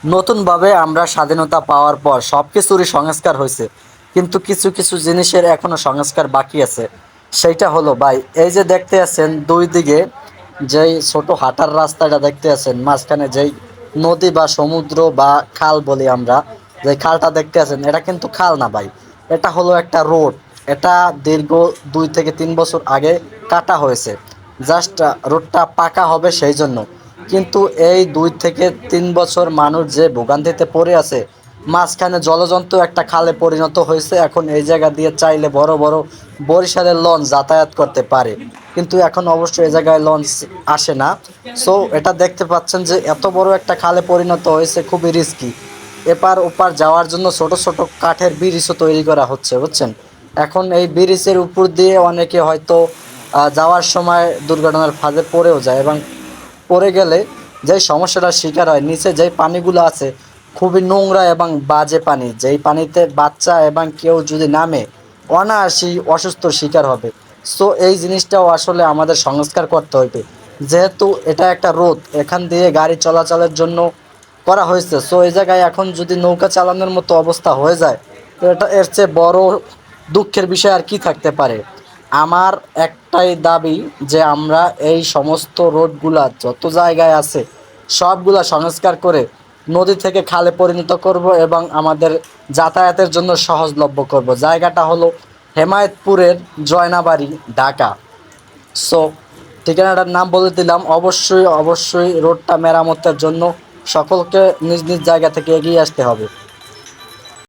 নতুনভাবে আমরা স্বাধীনতা পাওয়ার পর সব কিছুরই সংস্কার হয়েছে, কিন্তু কিছু কিছু জিনিসের এখনো সংস্কার বাকি আছে। সেইটা হলো ভাই, এই যে দেখতে আছেন দুই দিকে যেই ছোট হাঁটার রাস্তাটা দেখতে আছেন, মাঝখানে যেই নদী বা সমুদ্র বা খাল বলি আমরা, যে খালটা দেখতে আছেন, এটা কিন্তু খাল না ভাই, এটা হলো একটা রোড। এটা দীর্ঘ 2 থেকে 3 বছর আগে কাটা হয়েছে, জাস্ট রোডটা পাকা হবে সেই জন্য। কিন্তু এই 2 থেকে 3 বছর মানুষ যে ভোগান্তিতে পড়ে আছে, মাঝখানে জলজন্তু একটা খালে পরিণত হয়েছে। এখন এই জায়গা দিয়ে চাইলে বড় বড় বরিশালের লঞ্চ যাতায়াত করতে পারে, কিন্তু এখন অবশ্য এই জায়গায় লঞ্চ আসে না। সো এটা দেখতে পাচ্ছেন যে এত বড় একটা খালে পরিণত হয়েছে, খুবই রিস্কি। এপার ওপার যাওয়ার জন্য ছোট ছোট কাঠের ব্রিজও তৈরি করা হচ্ছে, বুঝছেন। এখন এই ব্রিজের উপর দিয়ে অনেকে হয়তো যাওয়ার সময় দুর্ঘটনার ফাঁদে পড়েও যায়, এবং পড়ে গেলে যেই সমস্যাটার শিকার হয়, নিচে যেই পানিগুলো আছে খুবই নোংরা এবং বাজে পানি, যেই পানিতে বাচ্চা এবং কেউ যদি নামে অনায়াসই অসুস্থ শিকার হবে। সো এই জিনিসটাও আসলে আমাদের সংস্কার করতে হবে, যেহেতু এটা একটা রোড, এখান দিয়ে গাড়ি চলাচলের জন্য করা হয়েছে। সো এই জায়গায় এখন যদি নৌকা চালানোর মতো অবস্থা হয়ে যায়, তো এটা এর চেয়ে বড় দুঃখের বিষয় আর কি থাকতে পারে। আমার একটাই দাবি যে আমরা এই সমস্ত রোডগুলা যত জায়গায় আছে সবগুলা সংস্কার করে নদী থেকে খালে পরিণত করব, এবং আমাদের যাতায়াতের জন্য সহজলভ্য করব। জায়গাটা হলো হেমায়েতপুরের জয়নাবাড়ি, ঢাকা। সো ঠিকানাটার নাম বলে দিলাম। অবশ্যই অবশ্যই রোডটা মেরামতের জন্য সকলকে নিজ নিজ জায়গা থেকে এগিয়ে আসতে হবে।